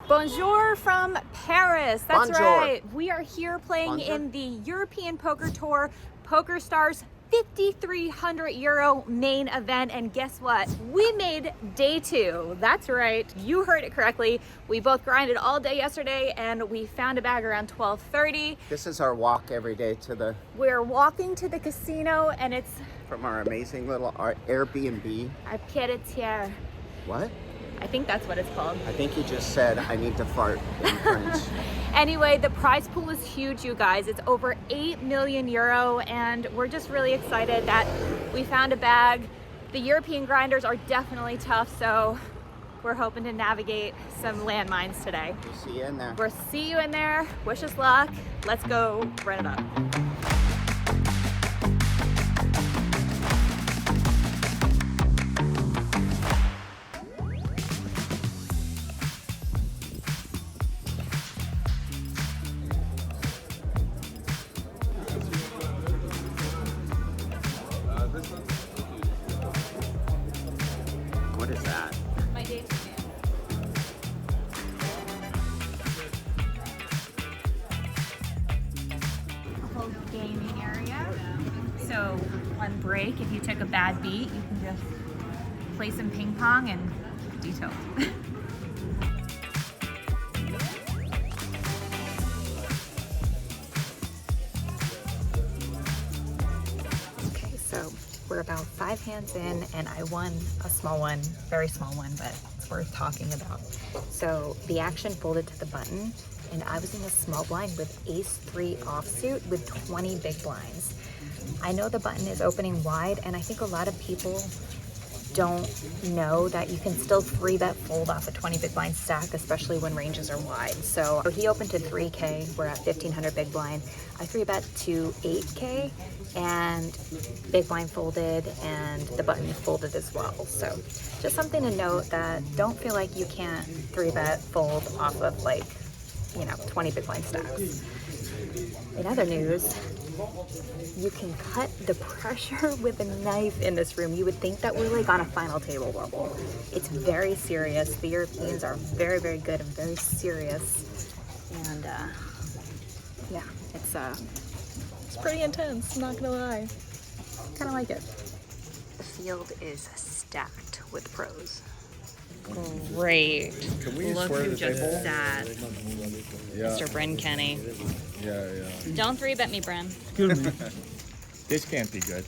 Bonjour from Paris. That's Bonjour. right. We are here playing Bonjour. in the European Poker Tour Poker Stars 5,300 euro main event. And guess what? We made day two. That's right. You heard it correctly. We both grinded all day yesterday and we found a bag around 12:30. This is our walk every day to the We're walking to the casino and it's from our amazing little Airbnb. a pied-à-terre. What? I think that's what it's called. I think he just said I need to fart in French. Anyway, the prize pool is huge, you guys. It's over 8 million euro, and we're just really excited that we found a bag. The European grinders are definitely tough, so we're hoping to navigate some landmines today. We'll see you in there. We'll see you in there. Wish us luck. Let's go run it up. What is that? My day two. A whole gaming area. So on break, if you took a bad beat, you can just play some ping pong and detail. Okay, so we're about 5 hands in and I won a small one, very small one, but it's worth talking about. So the action folded to the button and I was in a small blind with Ace-Three Offsuit with 20 big blinds. I know the button is opening wide and I think a lot of people don't know that you can still 3-bet fold off a 20 big blind stack, especially when ranges are wide. So he opened to 3K, we're at 1,500 big blind. I 3-bet to 8K and big blind folded and the button folded as well. So just something to note, that don't feel like you can't 3-bet fold off of 20 big blind stacks. In other news, you can cut the pressure with a knife in this room. You would think that we're on a final table level. It's very serious. The Europeans are very, very good and very serious. And yeah, it's pretty intense, I'm not gonna lie. Kinda like it. The field is stacked with pros. Great. Can we Look swear who the just table? sat. Yeah. Mr. Bryn Kenney. Yeah. Don't 3-bet me, Bryn. This can't be good.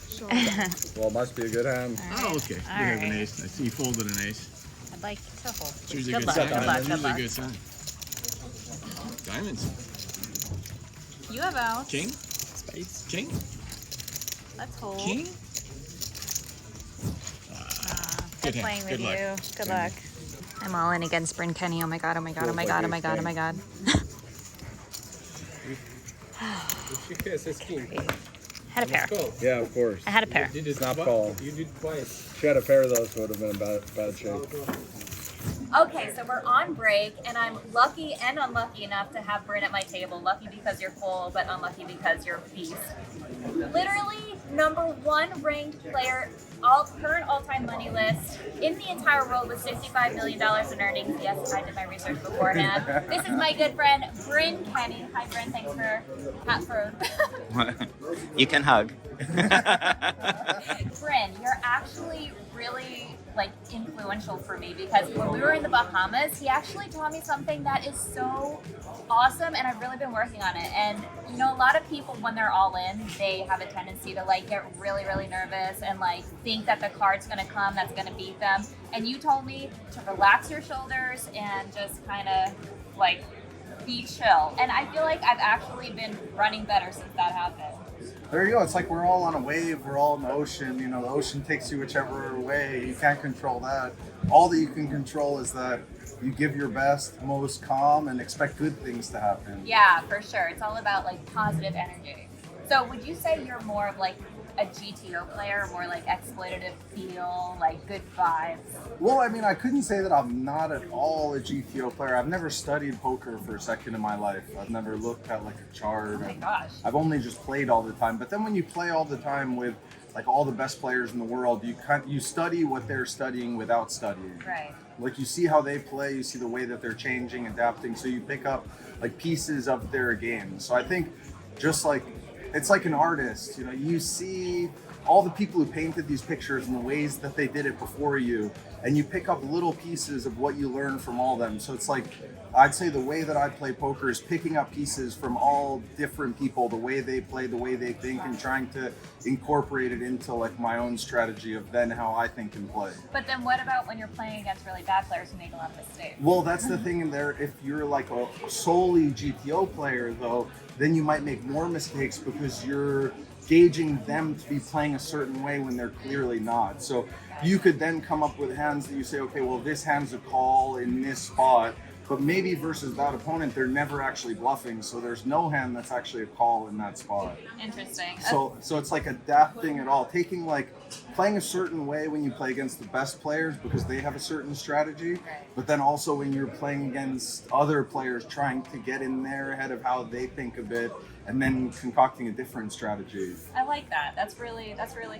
Well, it must be a good hand. Oh, okay. All You have an right. ace. I see you folded an ace. I'd like to hold. It's usually a Good good luck, sign. good luck, It's good usually a luck. good sign. Diamonds. You have outs. King. Spades. King. Let's hold. King. Good Good hand. playing with Good luck. you. Good luck. I'm all in against Bryn Kenney. Oh my god, oh my god, oh my god, oh my god, oh my god. Had a pair. Yeah, of course. I had a pair. It's not call. You did twice. She had a pair of those, would have been in bad shape. Okay, so we're on break, and I'm lucky and unlucky enough to have Bryn at my table. Lucky because you're cool, but unlucky because you're a beast. Literally #1 ranked player, current all-time money list in the entire world with $65 million in earnings. Yes, I did my research beforehand. This is my good friend, Bryn Kenney. Hi, Bryn. Thanks for You can hug. Bryn, you're actually really influential for me, because when we were in the Bahamas, he actually taught me something that is so awesome, and I've really been working on it. And a lot of people, when they're all in, they have a tendency to get really, really nervous and think that the card's gonna come that's gonna beat them. And you told me to relax your shoulders and just kind of be chill. And I feel like I've actually been running better since that happened. There you go. It's like we're all on a wave. We're all in the ocean. The ocean takes you whichever way. You can't control that. All that you can control is that you give your best, most calm, and expect good things to happen. Yeah, for sure. It's all about positive energy. So would you say you're more of a GTO player, more exploitative feel, good vibes? Well, I couldn't say that I'm not at all a GTO player. I've never studied poker for a second in my life. I've never looked at a chart. Oh my gosh. I've only just played all the time. But then when you play all the time with like all the best players in the world, you study what they're studying without studying. Right. Like you see how they play, you see the way that they're changing, adapting, so you pick up like pieces of their game. So I think just like it's like an artist, you know, you see all the people who painted these pictures and the ways that they did it before you, and you pick up little pieces of what you learn from all of them. So it's like, I'd say the way that I play poker is picking up pieces from all different people, the way they play, the way they think, and trying to incorporate it into like my own strategy of then how I think and play. But then what about when you're playing against really bad players who make a lot of mistakes? Well, that's the thing in there. If you're like a solely GTO player though, then you might make more mistakes because you're gauging them to be playing a certain way when they're clearly not. So you could then come up with hands that you say, okay, well, this hand's a call in this spot, but maybe versus that opponent, they're never actually bluffing. So there's no hand that's actually a call in that spot. Interesting. So it's like adapting it all, taking like playing a certain way when you play against the best players because they have a certain strategy, but then also when you're playing against other players, trying to get in their head of how they think of it, and then concocting a different strategy. I like that. That's really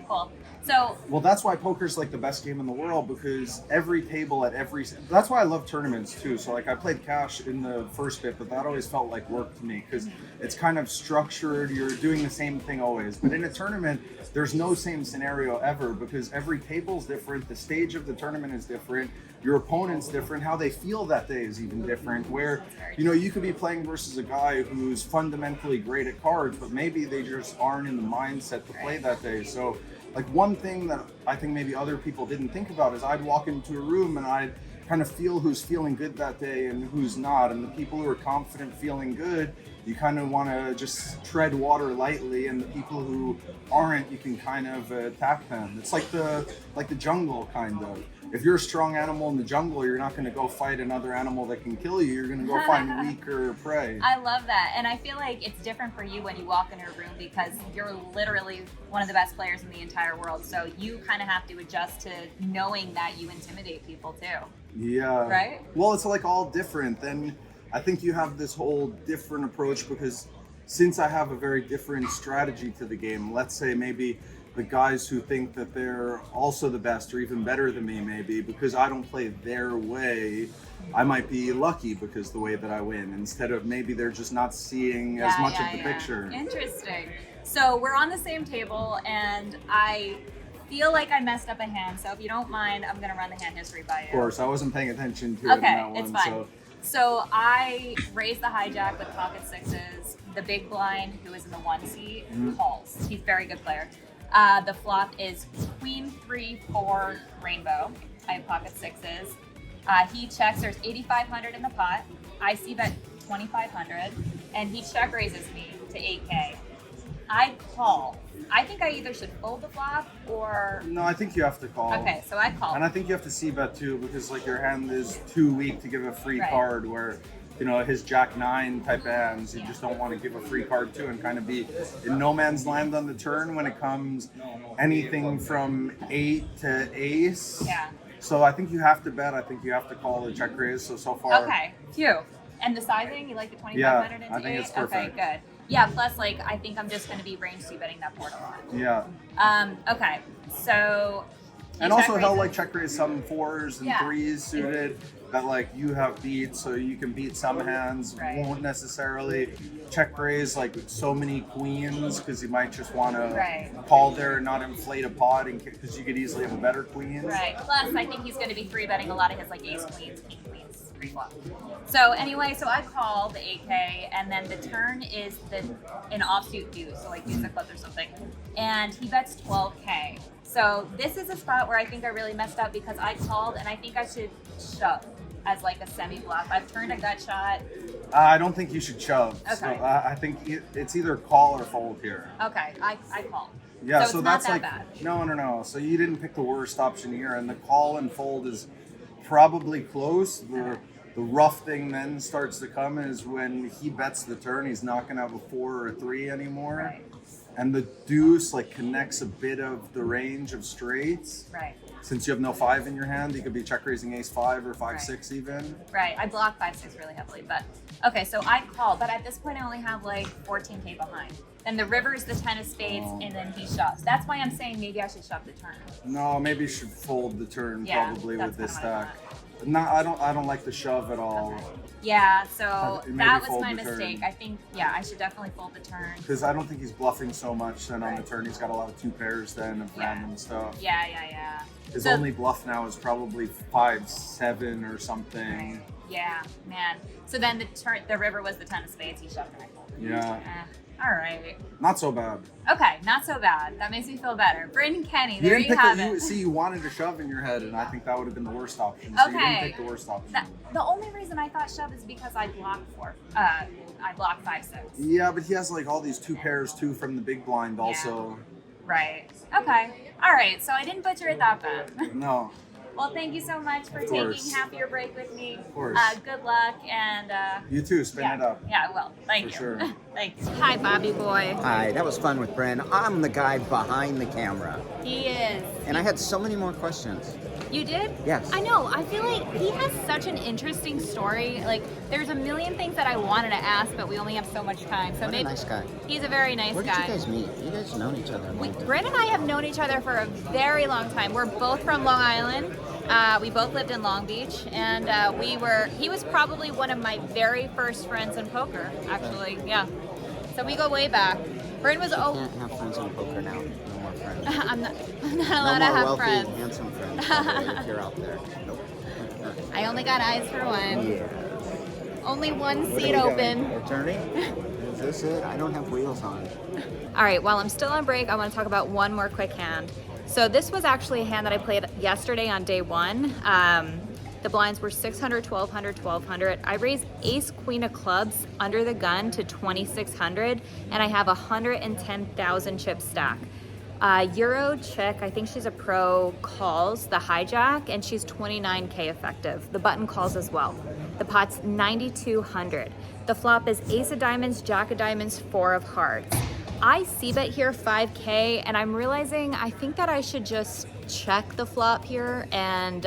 cool. So well, that's why poker's like the best game in the world, because every table at every, that's why I love tournaments too. So like I played cash in the first bit, but that always felt like work to me because it's kind of structured, you're doing the same thing always. But in a tournament, there's no same scenario ever because every table's different, the stage of the tournament is different, your opponent's different, how they feel that day is even different, where, you know, you could be playing versus a guy who's fundamentally great at cards, but maybe they just aren't in the mindset to play that day. So like one thing that I think maybe other people didn't think about is I'd walk into a room and I'd kind of feel who's feeling good that day and who's not. And the people who are confident feeling good, you kind of want to just tread water lightly, and the people who aren't, you can kind of attack them. It's like the jungle kind of. If you're a strong animal in the jungle, you're not going to go fight another animal that can kill you. You're going to go find weaker prey. I love that. And I feel like it's different for you when you walk into a room because you're literally one of the best players in the entire world. So you kind of have to adjust to knowing that you intimidate people too. Yeah. Right? Well, it's like all different. Then I think you have this whole different approach because since I have a very different strategy to the game, let's say maybe the guys who think that they're also the best or even better than me, maybe because I don't play their way, I might be lucky because the way that I win, instead of maybe they're just not seeing as much of the picture. Interesting. So we're on the same table and I feel like I messed up a hand. So if you don't mind, I'm going to run the hand history by you. Of course, I wasn't paying attention to it in that one. It's fine. So I raise the hijack with pocket sixes. The big blind, who is in the 1 seat, calls. He's a very good player. The flop is queen 3-4 rainbow. I have pocket sixes. He checks. There's 8,500 in the pot. I see bet 2,500, and he check raises me to 8K. I call. I think I either should fold the flop or... No, I think you have to call. Okay, so I call. And I think you have to c-bet too, because like your hand is too weak to give a free card, where, you know, his Jack-9 type of hands, you just don't want to give a free card to and kind of be in no man's land on the turn when it comes anything from 8 to ace. Yeah. So I think you have to bet. I think you have to call the check raise. So far. Okay, phew. And the sizing, you like the 2,500 into 8? I think it's perfect. Okay, good. Yeah, plus like I think I'm just going to be range c-betting that board a lot. Yeah. Okay, so... And also he'll like check raise some 4s and 3s Yeah. suited that like you have beat, so you can beat some hands. Won't necessarily check raise like so many queens because you might just want to call there and not inflate a pot because you could easily have a better queen. Right. Plus, I think he's going to be 3-betting a lot of his like ace queens, king queens, pre-flop. So anyway, so I call the 8K, and then the turn is an offsuit deuce, so like deuce of clubs or something, and he bets 12K. So this is a spot where I think I really messed up because I called, and I think I should shove as like a semi-bluff. I've turned a gut shot. I don't think you should shove. Okay. So, I think it's either call or fold here. Okay, I call. Yeah, so it's that's not like that bad. No. So you didn't pick the worst option here, and the call and fold is probably close. The rough thing then starts to come is when he bets the turn, he's not going to have a 4 or a 3 anymore. Right. And the deuce like connects a bit of the range of straights. Right. since you have no 5 in your hand, you could be check raising ace-5 or 5-6 even. Right, I block 5-6 really heavily, but okay, so I call, but at this point I only have like 14k behind. Then the river is the 10 of spades, and then he shoves. That's why I'm saying maybe I should shove the turn. No, maybe you should fold the turn probably that's with this kinda what I stack. No, I don't like the shove at all. Okay. Yeah, so Maybe that was fold my the turn. mistake. I think, yeah, I should definitely fold the turn. Because I don't think he's bluffing so much. Then on the turn, he's got a lot of 2 pairs then of random stuff. Yeah. His So- only bluff now is probably 5-7 or something. Right. Yeah, man. So then the river was the 10 of spades. He shoved and I folded. Yeah. All right. Not so bad. Okay, not so bad. That makes me feel better. Bryn Kenney, You there didn't you pick have it. it. See, you wanted to shove in your head, and I think that would have been the worst option. So you didn't Okay. pick the worst option. The only reason I thought shove is because I blocked 5-6. Yeah, but he has like all these 2 pairs too from the big blind also. Right. Okay. All right. So I didn't butcher it that bad. No. Well, thank you so much for taking half of your break with me. Of course. Good luck and. You too. Spin it up. Yeah, I will. Thank you. For sure. Thanks. Hi, Bobby boy. Hi, that was fun with Bryn. I'm the guy behind the camera. He is. And I had so many more questions. You did? Yes. I know. I feel like he has such an interesting story. Like, there's a million things that I wanted to ask, but we only have so much time. So What a maybe nice guy. he's a very nice Where did guy. you guys meet? You guys known each other a long time. Bryn and I have known each other for a very long time. We're both from Long Island. We both lived in Long Beach, and he was probably one of my very first friends in poker, actually. Yeah. So we go way back. Bryn was You can't have friends on poker now. No more friends. I'm not allowed No to more have wealthy, friends. handsome friends. If you're out there. Nope. I only got eyes for one. Yeah. Only one What seat are we open. doing? Returning? Is this it? I don't have wheels on. All right, while I'm still on break, I want to talk about one more quick hand. So this was actually a hand that I played yesterday on day one. The blinds were 600, 1200, 1200. I raised ace queen of clubs under the gun to 2600, and I have 110,000 chip stack. Euro chick, I think she's a pro, calls the hijack, and she's 29k effective. The button calls as well. The pot's 9200. The flop is ace of diamonds, jack of diamonds, 4 of hearts. I c-bet here 5k, and I'm realizing I think that I should just check the flop here and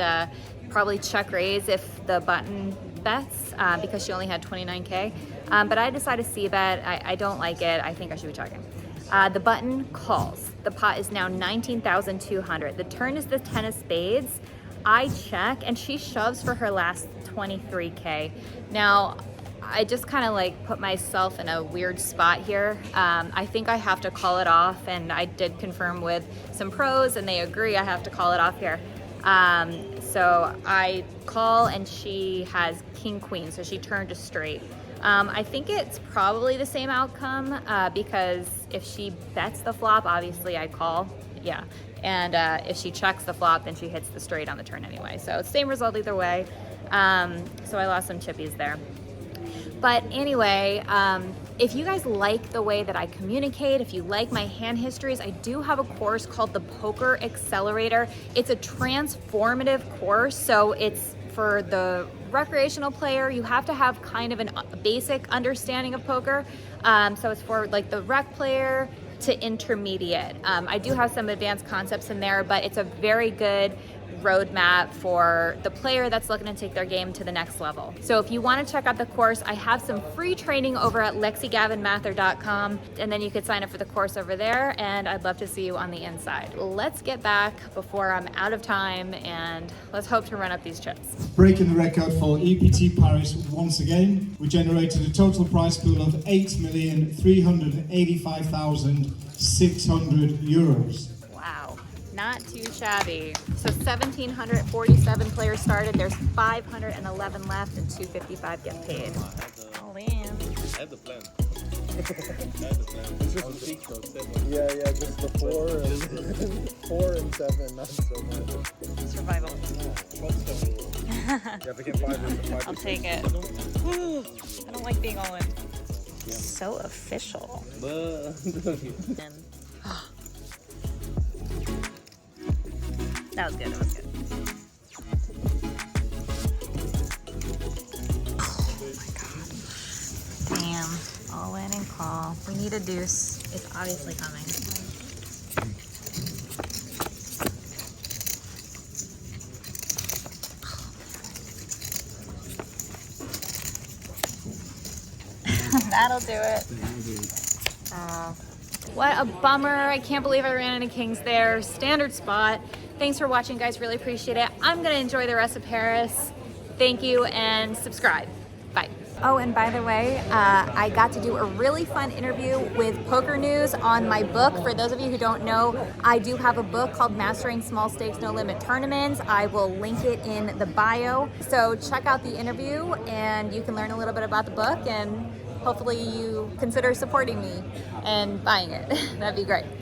probably check raise if the button bets because she only had 29k. But I decided to c-bet. I don't like it. I think I should be checking. The button calls. The pot is now 19,200. The turn is the 10 of spades. I check, and she shoves for her last 23k. Now, I just kind of like put myself in a weird spot here. I think I have to call it off, and I did confirm with some pros, and they agree I have to call it off here. So I call, and she has king queen, so she turned to straight. I think it's probably the same outcome because if she bets the flop, obviously I call, yeah. And if she checks the flop, then she hits the straight on the turn anyway. So same result either way. So I lost some chippies there. But anyway, if you guys like the way that I communicate, if you like my hand histories, I do have a course called the Poker Accelerator. It's a transformative course, so it's for the recreational player. You have to have kind of a basic understanding of poker. So it's for like the rec player to intermediate. I do have some advanced concepts in there, but it's a very good roadmap for the player that's looking to take their game to the next level. So if you want to check out the course, I have some free training over at LexyGavin-Mather.com, and then you could sign up for the course over there, and I'd love to see you on the inside. Let's get back before I'm out of time, and let's hope to run up these chips. Breaking the record for EPT Paris once again, we generated a total prize pool of €8,385,600. Wow, not too shabby. So 1,747 players started. There's 511 left, and 255 get paid. Oh, man. I had the plan. Yeah, just the 4 and 7, not so much. Survival. You have to get 5 I'll take it. I don't like being all in. So official. That was good. That was good. Oh my god. Damn. All in and call. We need a deuce. It's obviously coming. That'll do it. What a bummer. I can't believe I ran into kings there. Standard spot. Thanks for watching, guys. Really appreciate it. I'm going to enjoy the rest of Paris. Thank you, and subscribe. Bye. Oh, and by the way, I got to do a really fun interview with Poker News on my book. For those of you who don't know, I do have a book called Mastering Small Stakes No Limit Tournaments. I will link it in the bio. So check out the interview and you can learn a little bit about the book, and hopefully you consider supporting me and buying it. That'd be great.